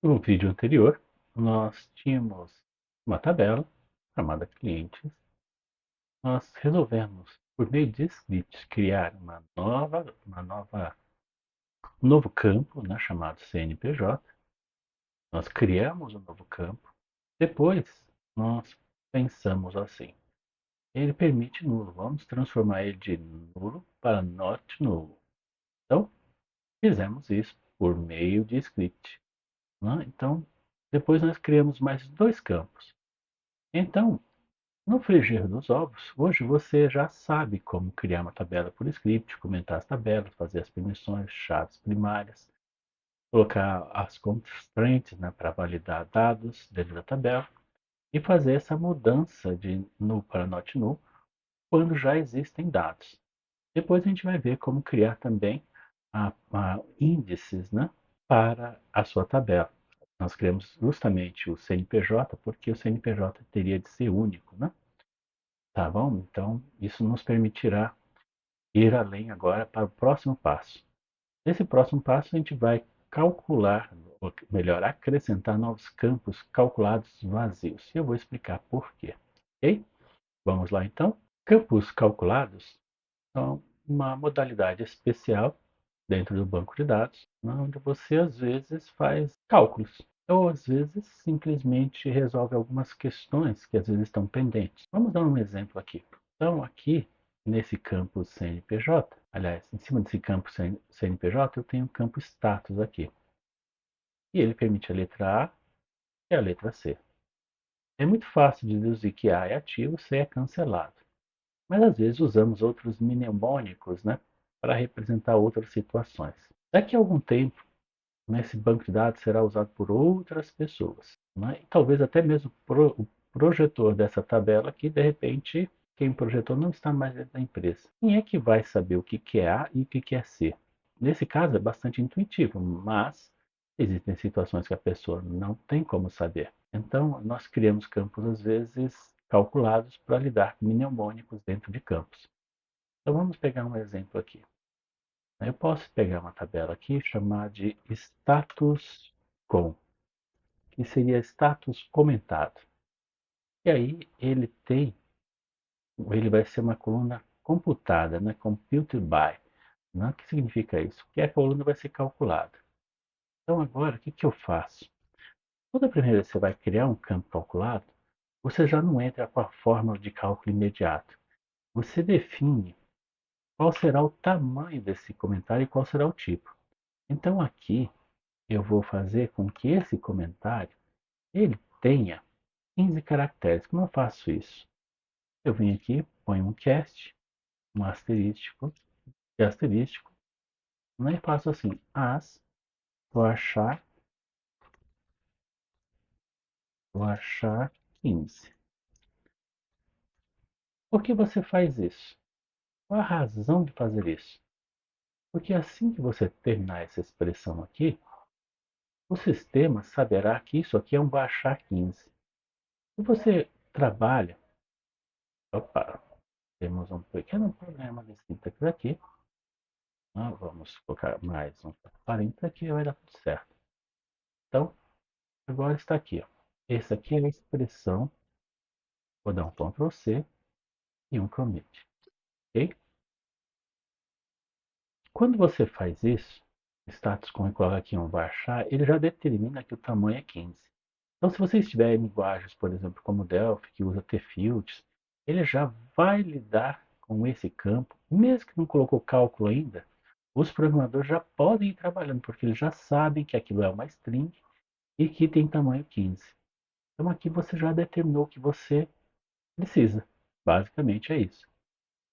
No vídeo anterior, nós tínhamos uma tabela chamada clientes. Nós resolvemos, por meio de script, criar um novo campo, né, chamado CNPJ. Nós criamos um novo campo. Depois, nós pensamos assim: ele permite nulo, vamos transformar ele de nulo para not nulo. Então, fizemos isso por meio de script, né? Então, depois nós criamos mais dois campos. Então, no frigir dos ovos, hoje você já sabe como criar uma tabela por script, comentar as tabelas, fazer as permissões, chaves primárias, colocar as constraints, né, para validar dados dentro da tabela e fazer essa mudança de null para not null quando já existem dados. Depois a gente vai ver como criar também índices, né, para a sua tabela. Nós criamos justamente o CNPJ porque o CNPJ teria de ser único, né? Tá bom? Então, isso nos permitirá ir além agora para o próximo passo. Nesse próximo passo, a gente vai calcular, ou melhor, acrescentar novos campos calculados vazios. E eu vou explicar por quê. Ok? Vamos lá então? Campos calculados são uma modalidade especial dentro do banco de dados, onde você às vezes faz cálculos, ou às vezes simplesmente resolve algumas questões que às vezes estão pendentes. Vamos dar um exemplo aqui. Então, aqui nesse campo CNPJ, aliás, em cima desse campo CNPJ, eu tenho o campo status aqui. E ele permite a letra A e a letra C. É muito fácil de deduzir que A é ativo, C é cancelado. Mas às vezes usamos outros mnemônicos, né, para representar outras situações. Daqui a algum tempo, esse banco de dados será usado por outras pessoas, né? E talvez até mesmo o projetor dessa tabela aqui, de repente, quem projetou não está mais dentro da empresa. Quem é que vai saber o que é A e o que é C? Nesse caso é bastante intuitivo, mas existem situações que a pessoa não tem como saber. Então, nós criamos campos, às vezes, calculados para lidar com mnemônicos dentro de campos. Então, vamos pegar um exemplo aqui. Eu posso pegar uma tabela aqui e chamar de status com, que seria status comentado. E aí ele vai ser uma coluna computada, né? Computed by. Né? O que significa isso? Que a coluna vai ser calculada. Então agora, o que eu faço? Toda primeira vez que você vai criar um campo calculado, você já não entra com a fórmula de cálculo imediato. Você define qual será o tamanho desse comentário e qual será o tipo. Então aqui eu vou fazer com que esse comentário ele tenha 15 caracteres. Como eu faço isso? Eu venho aqui, ponho um cast, um asterístico, e asterístico, né, e faço assim, vou achar, vou achar 15. Por que você faz isso? Qual a razão de fazer isso? Porque assim que você terminar essa expressão aqui, o sistema saberá que isso aqui é um vou achar 15. Se você trabalha, opa, temos um pequeno problema de sintaxe aqui. Vamos colocar mais um 40 aqui vai dar tudo certo. Então, agora está aqui. Ó. Esse aqui é a expressão. Vou dar um Ctrl C e um commit. Ok? Quando você faz isso, status com e coloca aqui um varchar, ele já determina que o tamanho é 15. Então, se você estiver em linguagens, por exemplo, como Delphi, que usa tfields, ele já vai lidar com esse campo, mesmo que não colocou cálculo ainda, os programadores já podem ir trabalhando, porque eles já sabem que aquilo é uma string e que tem tamanho 15. Então aqui você já determinou o que você precisa. Basicamente é isso.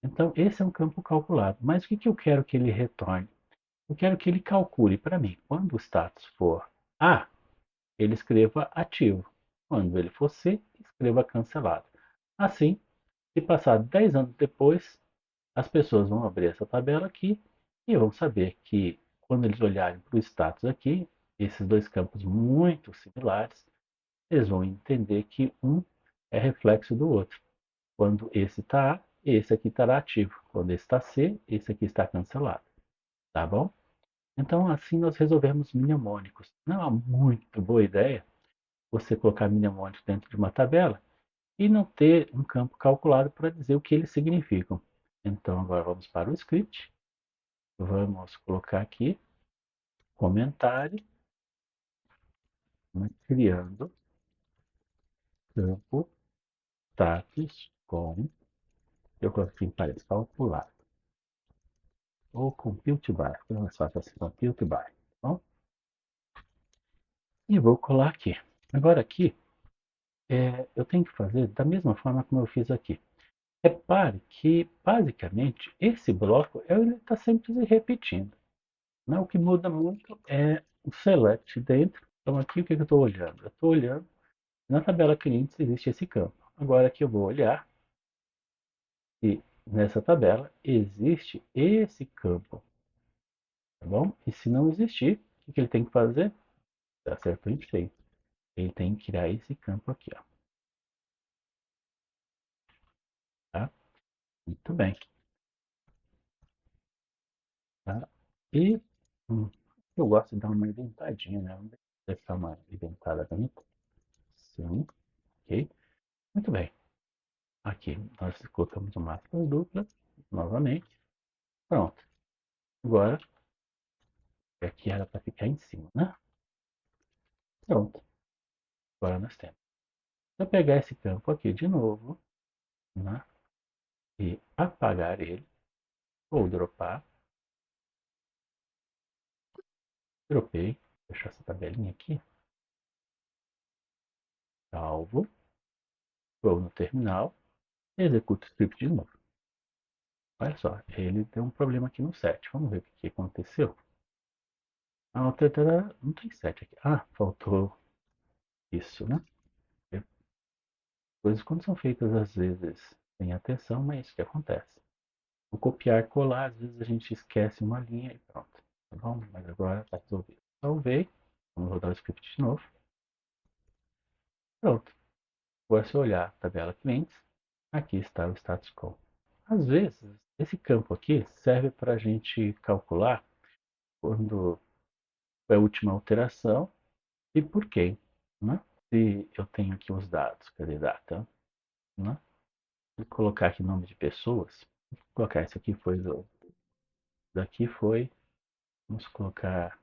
Então esse é um campo calculado. Mas o que eu quero que ele retorne? Eu quero que ele calcule para mim. Quando o status for A, ele escreva ativo. Quando ele for C, escreva cancelado. Assim, se passar 10 anos depois, as pessoas vão abrir essa tabela aqui e vão saber que quando eles olharem para o status aqui, esses dois campos muito similares, eles vão entender que um é reflexo do outro. Quando esse está A, esse aqui estará ativo. Quando esse está C, esse aqui está cancelado. Tá bom? Então, assim nós resolvemos mnemônicos. Não é uma muito boa ideia você colocar mnemônicos dentro de uma tabela e não ter um campo calculado para dizer o que eles significam. Então, agora vamos para o script. Vamos colocar aqui comentário, né, criando campo status com, eu coloquei parece calculado, ou compute by, é mais fácil assim, compute by. Tá bom? E vou colar aqui. Agora aqui, eu tenho que fazer da mesma forma como eu fiz aqui. Repare que, basicamente, esse bloco ele está sempre se repetindo. Né? O que muda muito é o select dentro. Então, aqui o que eu estou olhando? Eu estou olhando na tabela clientes existe esse campo. Agora que eu vou olhar se nessa tabela existe esse campo. Tá bom? E se não existir, o que ele tem que fazer? Tá certo, sim. Ele tem que criar esse campo aqui. Ó, tá? Muito bem. Tá? E eu gosto de dar uma inventadinha, né? Vamos deixar uma inventada bonita. Sim, ok. Muito bem. Aqui nós colocamos uma aspas dupla novamente. Pronto. Agora, aqui era para ficar em cima, né? Pronto. Agora nós temos. Se eu pegar esse campo aqui de novo, né? E apagar ele, ou dropar, dropei, deixar essa tabelinha aqui, salvo, vou no terminal, executo o script de novo. Olha só, ele deu um problema aqui no set. Vamos ver o que aconteceu. Ah, não tem set aqui. Ah, faltou isso, né? Coisas quando são feitas às vezes sem atenção, mas é isso que acontece. O copiar e colar, às vezes a gente esquece uma linha e pronto. Tá bom? Mas agora está resolvido. Salvei. Vamos rodar o script de novo. Pronto. Agora se eu olhar a tabela clientes, aqui está o status quo. Às vezes, esse campo aqui serve para a gente calcular quando foi a última alteração e por quê, né? Se eu tenho aqui os dados, cadê data, né? Vou colocar aqui nome de pessoas, vou colocar esse aqui foi daqui foi, vamos colocar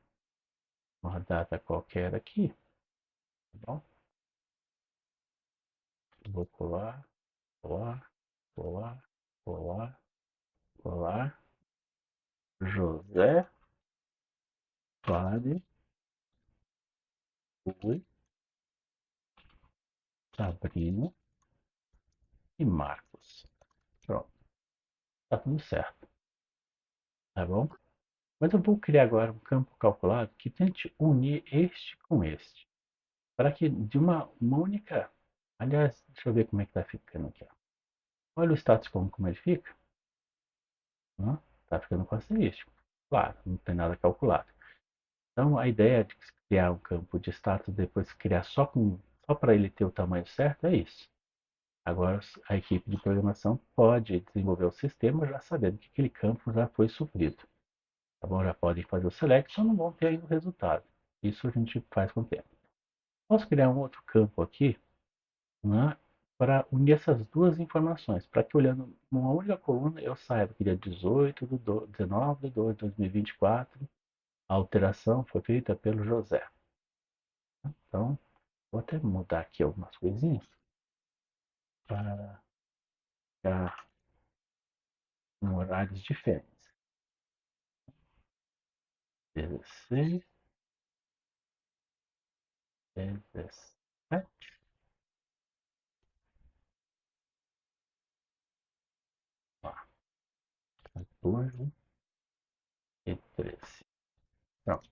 uma data qualquer aqui, tá bom? Vou colar, colar, colar, colar, colar, José, Flávio, Rui, Sabrina e Marcos. Pronto, tá tudo certo, tá bom? Mas eu vou criar agora um campo calculado que tente unir este com este. Para que de uma única. Aliás, deixa eu ver como é que está ficando aqui. Ó. Olha o status como ele fica. Está ficando com asterisco. Claro, não tem nada calculado. Então a ideia de criar um campo de status e depois criar só para ele ter o tamanho certo é isso. Agora a equipe de programação pode desenvolver o sistema já sabendo que aquele campo já foi suprido. Tá bom? Já podem fazer o select, só não vão ter ainda o resultado. Isso a gente faz com o tempo. Posso criar um outro campo aqui, né, para unir essas duas informações, para que olhando numa única coluna eu saiba que dia 18 de 19 de 2 de 2024 a alteração foi feita pelo José. Então, vou até mudar aqui algumas coisinhas para ficar em horários diferentes. 16, 17, 14 e 13. Pronto,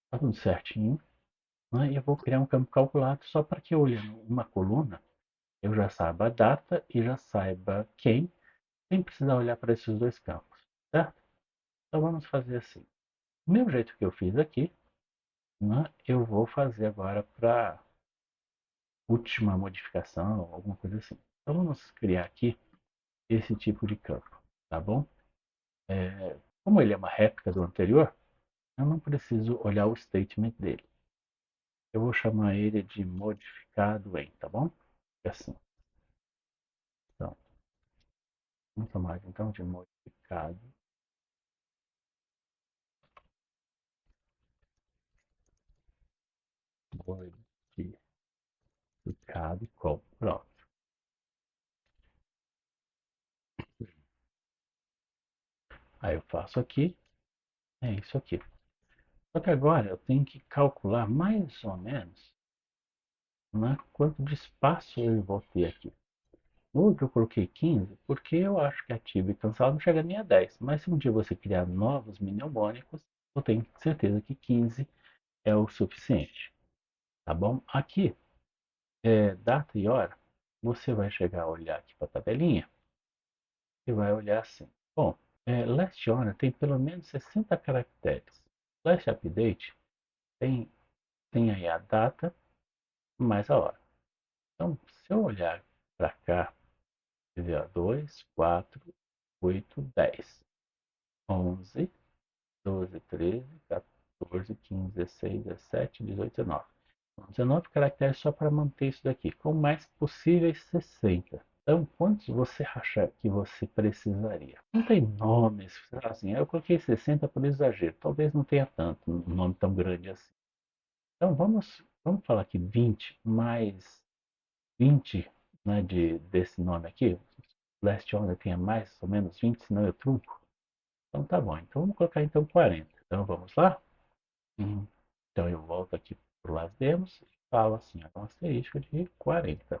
está tudo certinho. Né? E eu vou criar um campo calculado só para que olhando uma coluna eu já saiba a data e já saiba quem, sem precisar olhar para esses dois campos, certo? Então vamos fazer assim. Do mesmo jeito que eu fiz aqui, né, eu vou fazer agora para última modificação, alguma coisa assim. Então vamos criar aqui esse tipo de campo, tá bom? Como ele é uma réplica do anterior, eu não preciso olhar o statement dele. Eu vou chamar ele de modificado em, tá bom? É assim. Então, vamos chamar então de modificado. Modificado com. Pronto. Aí eu faço aqui, é isso aqui. Só que agora eu tenho que calcular mais ou menos, né, quanto de espaço eu vou ter aqui. Hoje eu coloquei 15 porque eu acho que ativo e cansado não chega nem a 10. Mas se um dia você criar novos mnemônicos, eu tenho certeza que 15 é o suficiente. Tá bom? Aqui, data e hora, você vai chegar a olhar aqui para a tabelinha e vai olhar assim. Bom, last honor tem pelo menos 60 caracteres. Last update tem aí a data mais a hora. Então, se eu olhar para cá, você vê, ó, 2, 4, 8, 10, 11, 12, 13, 14, 15, 16, 17, 18, 19. 19 caracteres só para manter isso daqui, com mais possíveis 60. Então, quantos você acha que você precisaria? Não tem nomes, assim, eu coloquei 60 por exagero, talvez não tenha tanto, um nome tão grande assim. Então, vamos falar aqui 20 mais 20, né, desse nome aqui. Last Order tenha mais ou menos 20, senão eu trunco. Então tá bom, então vamos colocar então 40. Então vamos lá? Então eu volto aqui para o Las Demos e falo assim, ó, um asterisco de 40.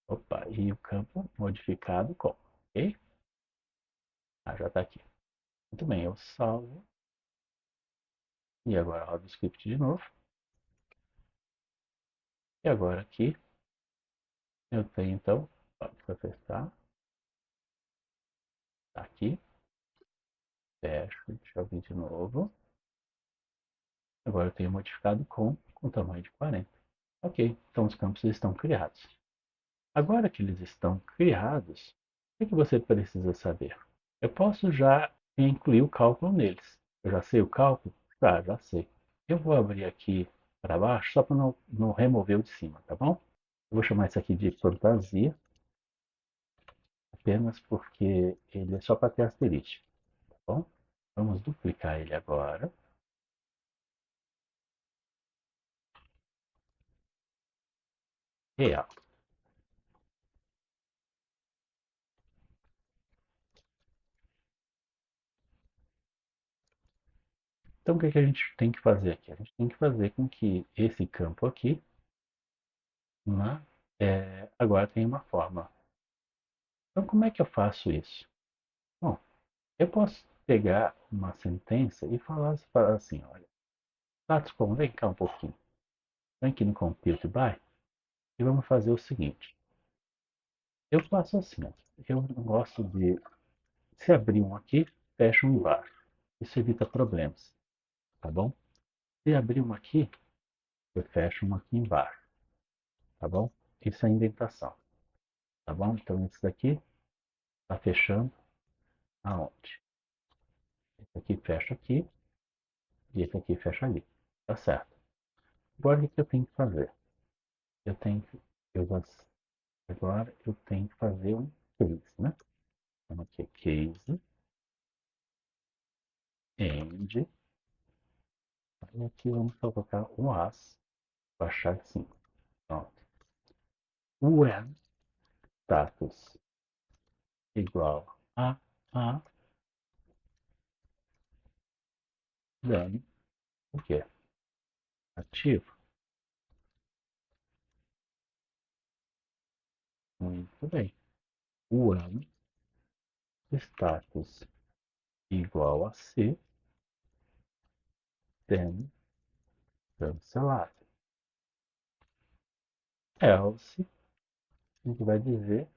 Opa, e o campo modificado com, ok? Ah, já está aqui. Muito bem, eu salvo. E agora rodo o script de novo. E agora aqui eu tenho então, pode fechar, tá aqui, fecho, deixa eu vir de novo. Agora eu tenho modificado com tamanho de 40. Ok, então os campos estão criados. Agora que eles estão criados, o que você precisa saber? Eu posso já incluir o cálculo neles. Eu já sei o cálculo? Tá, já sei. Eu vou abrir aqui para baixo só para não remover o de cima, tá bom? Eu vou chamar isso aqui de fantasia, apenas porque ele é só para ter asterisco, tá bom? Vamos duplicar ele agora. Real. Então, o que a gente tem que fazer aqui? A gente tem que fazer com que esse campo aqui, né, agora tenha uma forma. Então, como é que eu faço isso? Bom, eu posso pegar uma sentença e falar assim, olha, Satiscom, vem cá um pouquinho. Vem aqui no Compute By e vamos fazer o seguinte. Eu faço assim, ó, eu não gosto de... Se abrir um aqui, fecha um embaixo. Isso evita problemas, tá bom? Se abrir um aqui, eu fecho um aqui embaixo, tá bom? Isso é indentação, tá bom? Então, esse daqui está fechando aonde? Esse aqui fecha aqui e esse aqui fecha ali. Tá certo. Agora, o que eu tenho que fazer? Eu tenho que... Eu vou, agora eu tenho que fazer um case, né? Então, aqui é case, end, e aqui vamos colocar um as, baixar assim. Pronto. When status igual a, then o que? Ativo. Muito bem. When status igual a C, then cancelado. Else, a gente vai dizer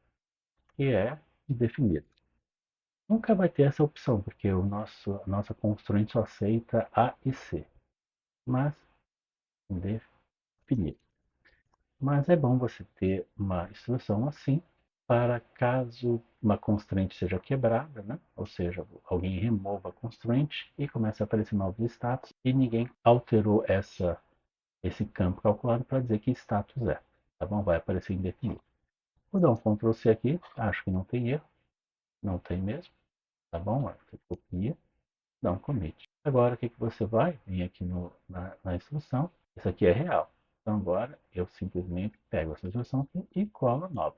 que é indefinido. Nunca vai ter essa opção, porque a nossa constraint só aceita A e C, mas indefinido. Mas é bom você ter uma instrução assim, para caso uma constraint seja quebrada, né? Ou seja, alguém remova a constraint e começa a aparecer novos status e ninguém alterou esse campo calculado para dizer que status é. Tá bom? Vai aparecer indefinido. Vou dar um Ctrl C aqui, acho que não tem erro, não tem mesmo, tá bom? Você copia, dá um commit. Agora o que, que você vai? Vem aqui na instrução, isso aqui é real. Então agora eu simplesmente pego essa instrução aqui e colo nova.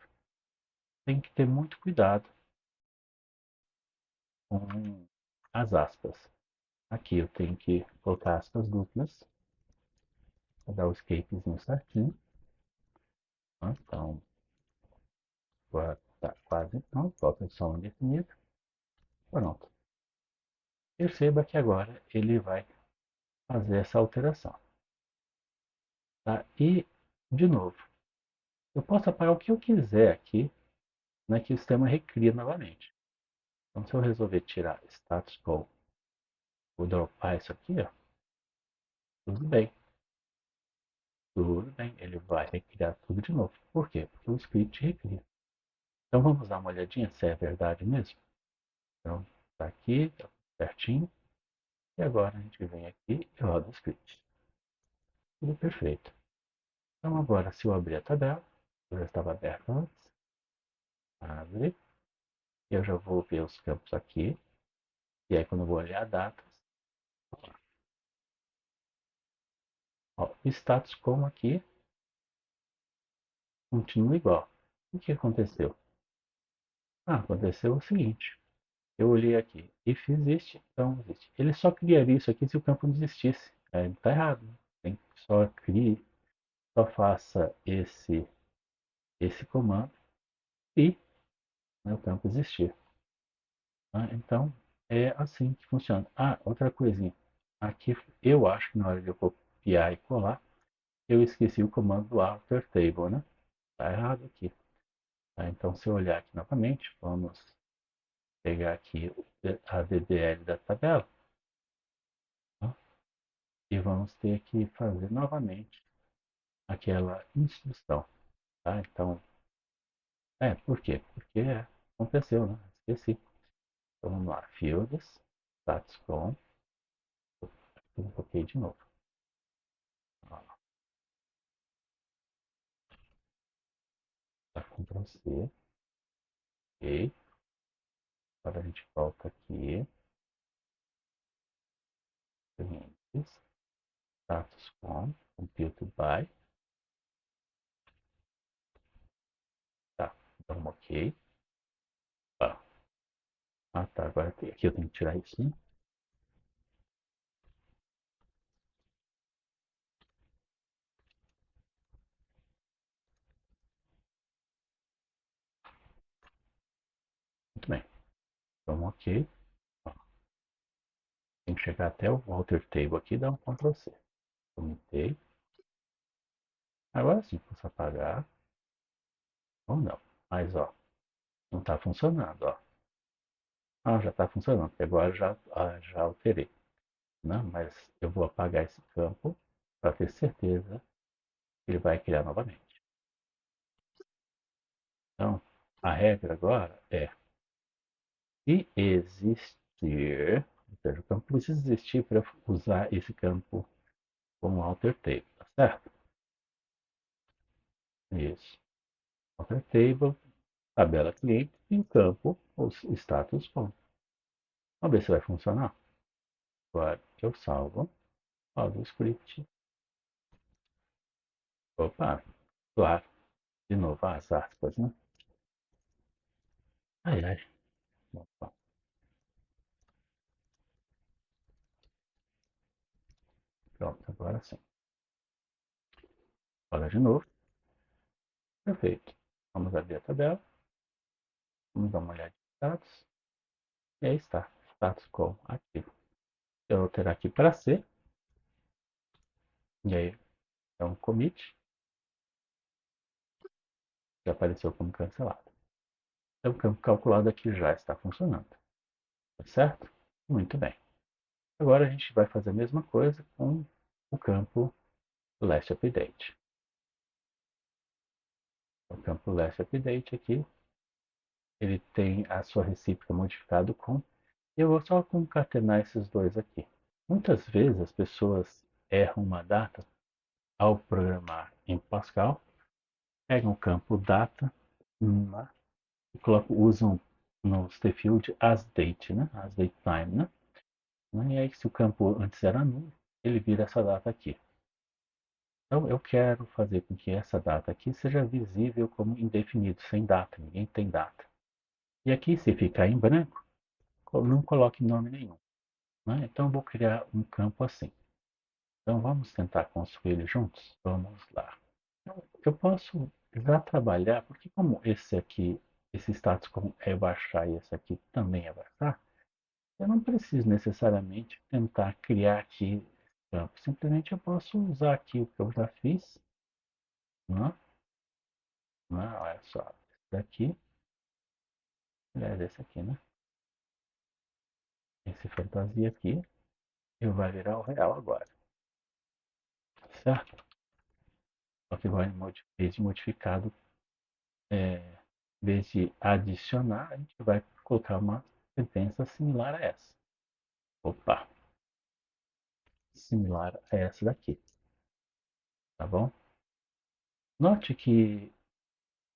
Tem que ter muito cuidado com as aspas. Aqui eu tenho que colocar aspas duplas, para dar o escapezinho certinho. Então, agora está quase pronto, coloca só indefinido. Pronto. Perceba que agora ele vai fazer essa alteração. Tá? E, de novo, eu posso apagar o que eu quiser aqui, né, que o sistema recria novamente. Então, se eu resolver tirar status quo, vou dropar isso aqui, ó, tudo bem. Tudo bem, ele vai recriar tudo de novo. Por quê? Porque o script recria. Então vamos dar uma olhadinha se é verdade mesmo. Então, está aqui, tá certinho. E agora a gente vem aqui e roda o script. Tudo perfeito. Então agora, se eu abrir a tabela, eu já estava aberto antes, abre, eu já vou ver os campos aqui, e aí quando eu vou olhar datas, ó, status como aqui continua igual. O que aconteceu? Aconteceu o seguinte, eu olhei aqui, if existe, então existe. Ele só criaria isso aqui se o campo não existisse. Está errado, né? Tem que só crie, só faça esse comando e, né, o campo existir. Tá? Então, é assim que funciona. Outra coisinha. Aqui, eu acho que na hora de eu copiar e colar, eu esqueci o comando do alter table, né? Tá errado aqui. Tá? Então, se eu olhar aqui novamente, vamos pegar aqui a DDL da tabela, tá? E vamos ter que fazer novamente aquela instrução. Tá? Então, por quê? Porque aconteceu, né? Esqueci. Então, vamos lá. Fields, status com, coloquei de novo. Tá, Ctrl C, ok. Agora a gente volta aqui. Clientes, status com, compute by. Tá, então ok. Tá. Tá, agora aqui eu tenho que tirar isso, né? Muito bem. Então ok. Ó, tem que chegar até o alter table aqui e dar um Ctrl C. Comitei. Agora sim, posso apagar ou não. Mas ó, não está funcionando, ó. Já está funcionando, porque agora já alterei. Né? Mas eu vou apagar esse campo para ter certeza que ele vai criar novamente. Então, a regra agora é: se existir, ou seja, o campo precisa existir para usar esse campo como alter table, tá certo? Isso. Alter table, tabela cliente e o campo, os status ponto. Vamos ver se vai funcionar. Agora eu salvo, rodo o script. Opa, claro, de novo as aspas, né? Ai, ai. Opa, pronto, agora sim. Roda de novo. Perfeito. Vamos abrir a tabela. Vamos dar uma olhada em status. E aí está. Status com ativo. Eu vou alterar aqui para C. E aí é um commit. Já apareceu como cancelado. Então o campo calculado aqui já está funcionando. Tá certo? Muito bem. Agora a gente vai fazer a mesma coisa com o campo last update. O campo last update aqui. ele tem a sua recíproca modificado com. E eu vou só concatenar esses dois aqui. Muitas vezes as pessoas erram uma data ao programar em Pascal, pegam o campo data e usam no field as date, né? As date time, né? E aí se o campo antes era nulo, ele vira essa data aqui. Então eu quero fazer com que essa data aqui seja visível como indefinido, sem data, ninguém tem data. E aqui se ficar em branco, não coloque nome nenhum. Né? Então eu vou criar um campo assim. Então vamos tentar construir ele juntos? Vamos lá. Então, eu posso já trabalhar, porque como esse aqui, esse status como é baixar e esse aqui também é baixar, eu não preciso necessariamente tentar criar aqui esse campo. Simplesmente eu posso usar aqui o que eu já fiz, né? Olha só, esse daqui, aliás, esse aqui, né? Esse fantasia aqui, ele vai virar o real agora, certo? Só que vai, em vez de modificado, em vez de adicionar, a gente vai colocar uma sentença similar a essa. Opa, similar a essa daqui, tá bom? Note que,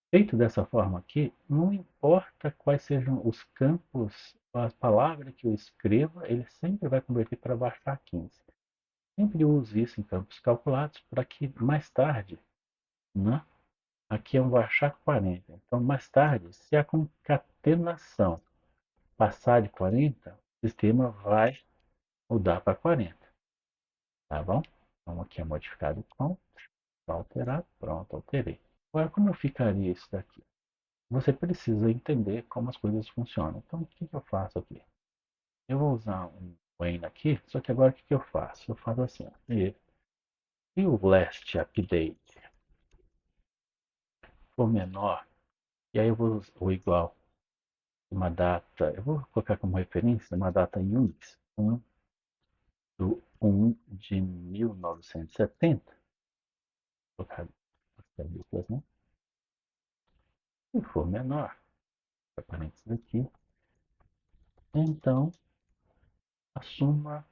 feito dessa forma aqui, não importa quais sejam os campos, a palavra que eu escreva, ele sempre vai converter para baixar 15. Sempre use isso em campos calculados para que mais tarde, né? Aqui é um baixar 40. Então, mais tarde, se a concatenação passar de 40, o sistema vai mudar para 40. Tá bom? Então, aqui é modificado com, alterar, pronto, alterei. Agora, como ficaria isso daqui? Você precisa entender como as coisas funcionam. Então, o que eu faço aqui? Eu vou usar um when aqui, só que agora o que eu faço? Eu faço assim, se o last update for menor, e aí eu vou o igual uma data, eu vou colocar como referência uma data Unix, 1 do 1 de 1970, vou colocar as letras, né? Se for menor, parênteses aqui, então assuma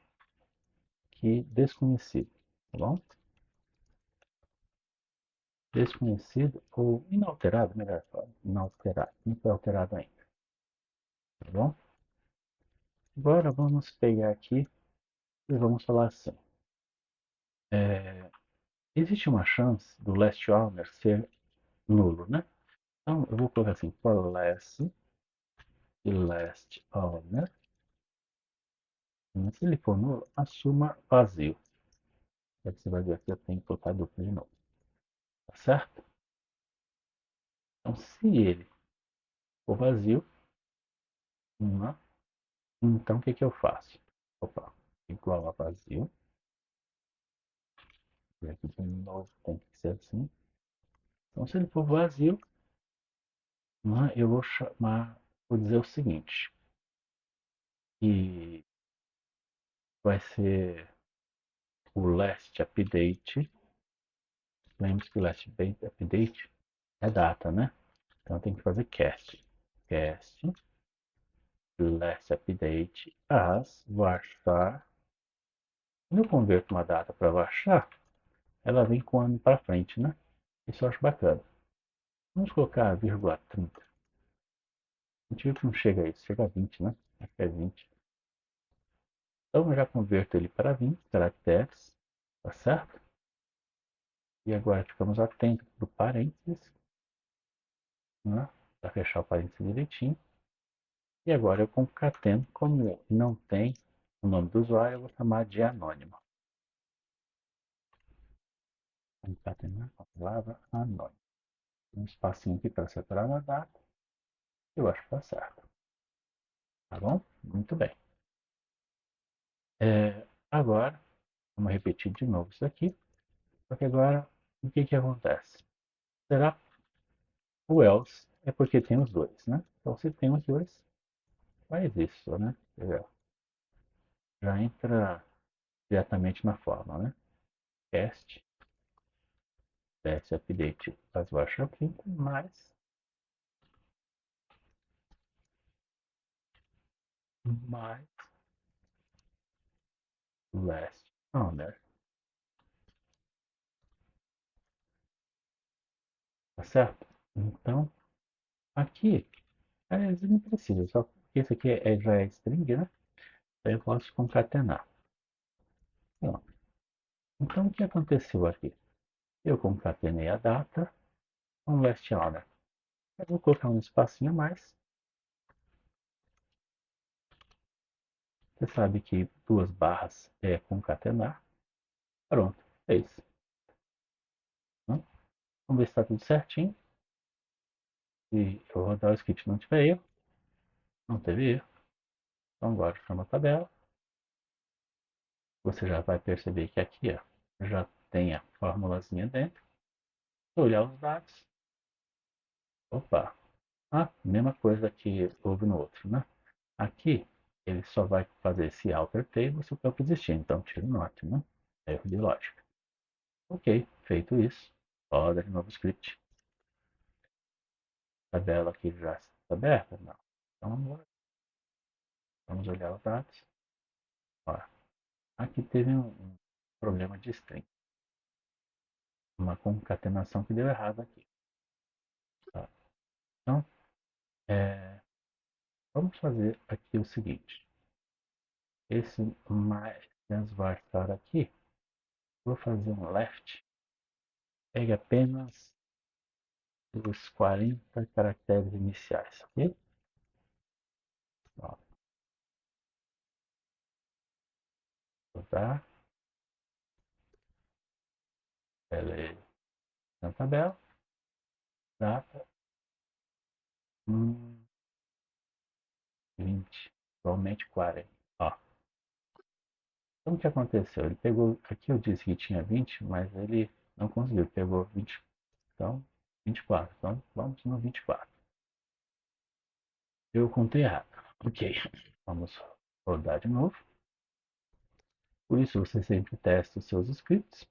que desconhecido, tá bom? Desconhecido ou inalterado, melhor falar, inalterado, não foi alterado ainda, tá bom? Agora vamos pegar aqui e vamos falar assim. Existe uma chance do last owner ser nulo, né? Então eu vou colocar assim, for last owner, se ele for nulo, assuma vazio. Aí você vai ver aqui, eu tenho que colocar duplo de novo, tá certo? Então se ele for vazio, uma, então o que que eu faço? Opa, igual a vazio. E aqui de novo tem que ser assim. Então, se ele for vazio, né, eu vou chamar, vou dizer o seguinte, que vai ser o last update. Lembre-se que o last update é data, né? Então tem que fazer cast. Cast last update as varchar. Quando eu converto uma data para varchar, ela vem com o ano para frente, né? Isso eu acho bacana. Vamos colocar vírgula 30. A gente viu que não chega a isso, chega a 20, né? Acho que é 20. Então eu já converto ele para 20 caracteres, tá certo? E agora ficamos atentos para o parênteses, né? Para fechar o parênteses direitinho. E agora eu concateno, como não tem o nome do usuário, eu vou chamar de anônimo. Concatenar com a palavra anônimo. Um espacinho aqui para separar uma data. Eu acho que está certo. Tá bom? Muito bem. Agora, vamos repetir de novo isso aqui. Só que agora, o que que acontece? Será o else é porque tem os dois, né? Então, se tem os dois, faz isso, né? Já entra diretamente na forma, né? Cast, test update as varchar aqui, mais mais last owner, tá certo? Então, aqui, não precisa, só porque isso aqui já é string, né? Aí eu posso concatenar. Pronto. Então, o que aconteceu aqui? Eu concatenei a data com last owner. Eu vou colocar um espacinho a mais. Você sabe que duas barras é concatenar. Pronto, é isso. Né? Vamos ver se está tudo certinho. Se eu rodar o script não tiver erro, não teve erro. Então agora chama a tabela. Você já vai perceber que aqui ó, já tem a formulazinha dentro. Olhar os dados. Opa, mesma coisa que houve no outro, né? Aqui ele só vai fazer esse alter table se o campo existir. Então tira o not, né? Erro de lógica. Ok, feito isso. Roda de novo o script. A tabela aqui já está aberta? Não. Então vamos olhar os dados. Ó, aqui teve um problema de string. Uma concatenação que deu errado aqui. Tá? Então, vamos fazer aqui o seguinte. Esse mais vai estar aqui. Vou fazer um left. Pegue apenas os 40 caracteres iniciais. Ok? Ó, vou dar. Beleza. Na tabela. Data. 20. Igualmente 40. Ó, então o que aconteceu? Ele pegou. Aqui eu disse que tinha 20, mas ele não conseguiu. Ele pegou 20. Então, 24. Então, vamos no 24. Eu contei errado. Ok. Vamos rodar de novo. Por isso, você sempre testa os seus scripts,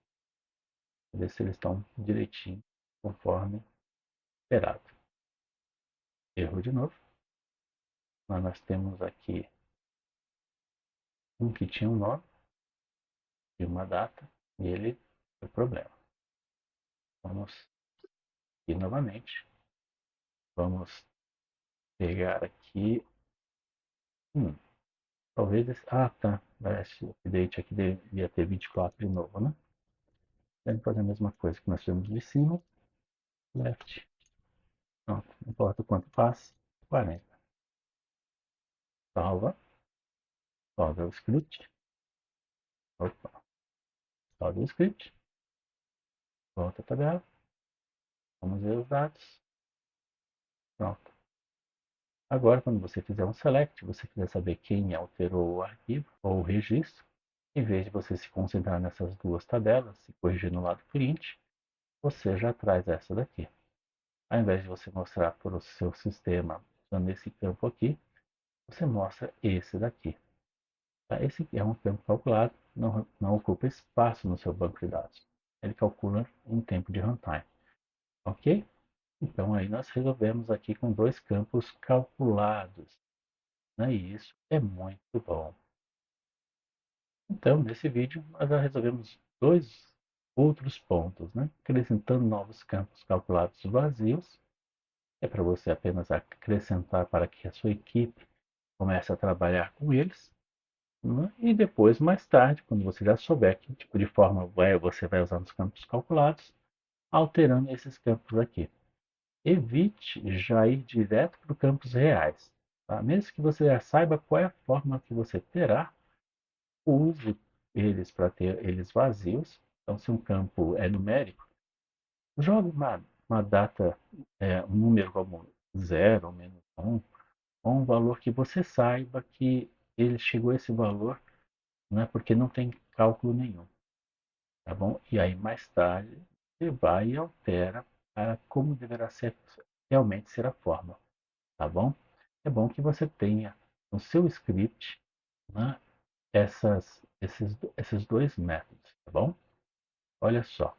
ver se eles estão direitinho, conforme esperado. Erro de novo. Mas nós temos aqui um que tinha um nome e uma data, e ele foi problema. Vamos aqui novamente. Vamos pegar aqui. Talvez esse. Tá. Esse update aqui devia ter 24 de novo, né? Vamos fazer a mesma coisa que nós fizemos de cima. Left. Pronto. Não importa o quanto passe. 40. Salva. Salva o script. Opa. Salva o script. Volta a tabela. Vamos ver os dados. Pronto. Agora, quando você fizer um select, você quiser saber quem alterou o arquivo ou o registro, em vez de você se concentrar nessas duas tabelas e corrigir no lado print, você já traz essa daqui. Ao invés de você mostrar para o seu sistema usando esse campo aqui, você mostra esse daqui. Tá? Esse aqui é um campo calculado, não ocupa espaço no seu banco de dados. Ele calcula em tempo de runtime. Ok? Então aí nós resolvemos aqui com dois campos calculados. Né? E isso é muito bom. Então, nesse vídeo, nós já resolvemos dois outros pontos, né? Acrescentando novos campos calculados vazios. É para você apenas acrescentar para que a sua equipe comece a trabalhar com eles. Né? E depois, mais tarde, quando você já souber que tipo de forma você vai usar nos campos calculados, alterando esses campos aqui. Evite já ir direto para os campos reais. Tá? Mesmo que você já saiba qual é a forma que você terá, use eles para ter eles vazios. Então, se um campo é numérico, jogue uma data, um número como 0 ou menos 1, ou um valor que você saiba que ele chegou a esse valor, né, porque não tem cálculo nenhum. Tá bom? E aí, mais tarde, você vai e altera para como deverá ser, realmente ser a forma. Tá bom? É bom que você tenha no seu script, né, esses dois métodos, tá bom? Olha só,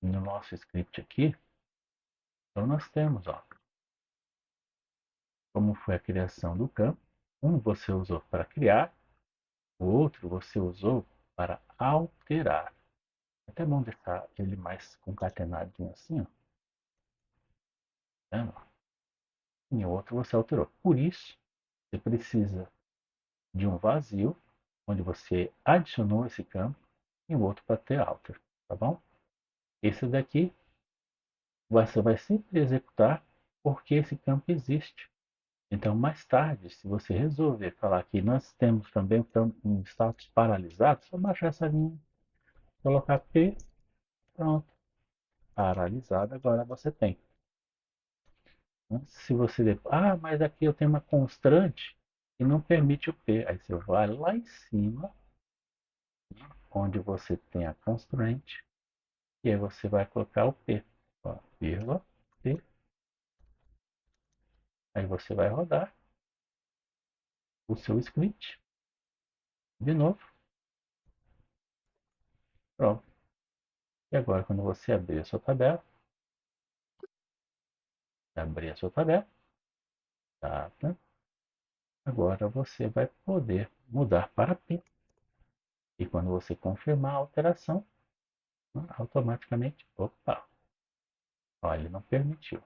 no nosso script aqui, então nós temos, ó, como foi a criação do campo. Um você usou para criar, o outro você usou para alterar. É até bom deixar ele mais concatenadinho assim, ó. Tá? E o outro você alterou. Por isso, você precisa de um vazio, onde você adicionou esse campo, e o outro para ter alter, tá bom? Esse daqui você vai sempre executar porque esse campo existe. Então, mais tarde, se você resolver falar que nós temos também um status paralisado, só baixar essa linha, colocar P, pronto, paralisado, agora você tem. Se você, mas aqui eu tenho uma constante que não permite o P, aí você vai lá em cima, onde você tem a constraint, e aí você vai colocar o P, ó, vírgula, P, aí você vai rodar o seu script, de novo, pronto. E agora, quando você abrir a sua tabela, tá, né? Agora você vai poder mudar para P. E quando você confirmar a alteração, né, automaticamente, opa, olha, ele não permitiu.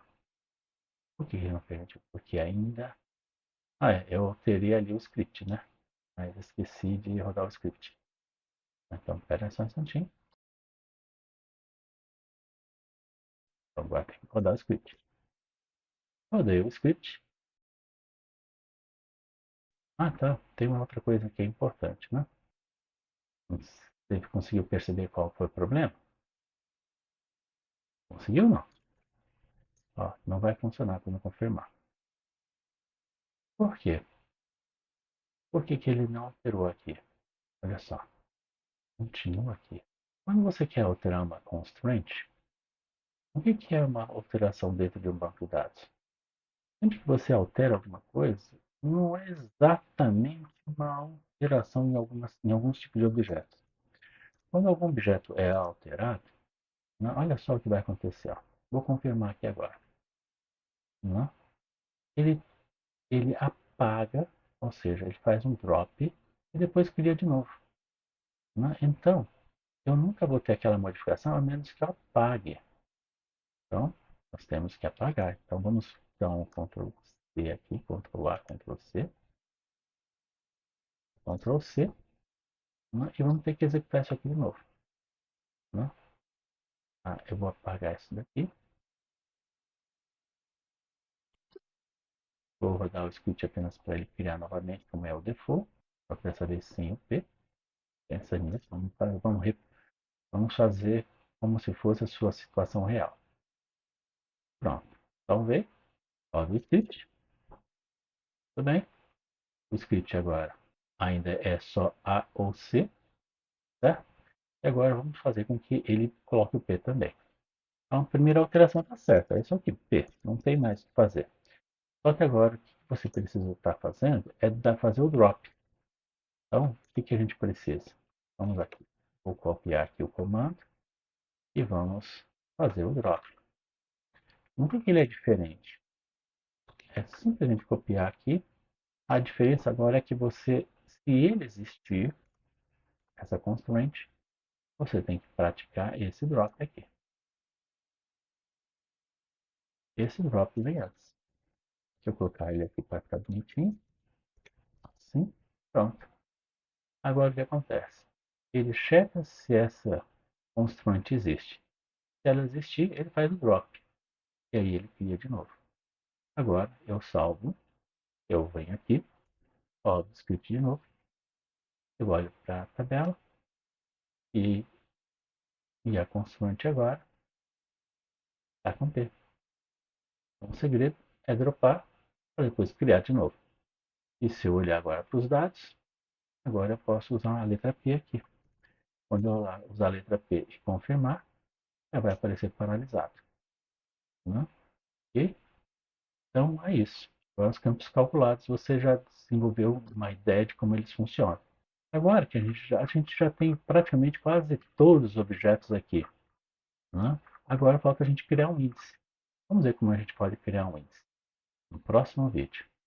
Por que ele não permitiu? Porque ainda. Eu alterei ali o script, né? Mas esqueci de rodar o script. Então, espera só um instantinho. Então, agora tem que rodar o script. Rodei o script. Tá. Tem uma outra coisa que é importante, né? Você conseguiu perceber qual foi o problema? Conseguiu ou não? Ó, não vai funcionar quando confirmar. Por quê? Por que que ele não alterou aqui? Olha só. Continua aqui. Quando você quer alterar uma constraint, o que que é uma alteração dentro de um banco de dados? Sempre que você altera alguma coisa, não é exatamente uma alteração em alguns tipos de objetos. Quando algum objeto é alterado, né, olha só o que vai acontecer. Ó. Vou confirmar aqui agora. Né? Ele, ele apaga, ou seja, ele faz um drop e depois cria de novo. Né? Então, eu nunca vou ter aquela modificação a menos que eu apague. Então, nós temos que apagar. Então, vamos dar um Ctrl C aqui, Ctrl A, Ctrl C, Ctrl C, né? E vamos ter que executar isso aqui de novo. Né? Eu vou apagar isso daqui. Vou rodar o script apenas para ele criar novamente, como é o default. Só que dessa vez sem o P. Pensa nisso. Vamos fazer como se fosse a sua situação real. Pronto. Então, vê. Roda o script. Tudo bem? O script agora ainda é só A ou C, certo? E agora vamos fazer com que ele coloque o P também. Então, a primeira alteração está certa. É isso aqui, P. Não tem mais o que fazer. Só que agora o que você precisa estar fazendo é fazer o drop. Então, o que a gente precisa? Vamos aqui. Vou copiar aqui o comando e vamos fazer o drop. No que ele é diferente? É simplesmente copiar aqui. A diferença agora é que você, se ele existir, essa constraint, você tem que praticar esse drop aqui. Esse drop vem antes. Deixa eu colocar ele aqui para ficar bonitinho. Assim, pronto. Agora o que acontece? Ele checa se essa constraint existe. Se ela existir, ele faz o drop. E aí ele cria de novo. Agora eu salvo, eu venho aqui, rodo o script de novo, eu olho para a tabela e, e a consoante agora está com P. Então, o segredo é dropar para depois criar de novo. E se eu olhar agora para os dados, agora eu posso usar a letra P aqui. Quando eu usar a letra P e confirmar, ela vai aparecer paralisado. Né? E, então é isso. Agora os campos calculados, você já desenvolveu uma ideia de como eles funcionam. Agora que a gente já tem praticamente quase todos os objetos aqui. Né? Agora falta a gente criar um índice. Vamos ver como a gente pode criar um índice no próximo vídeo.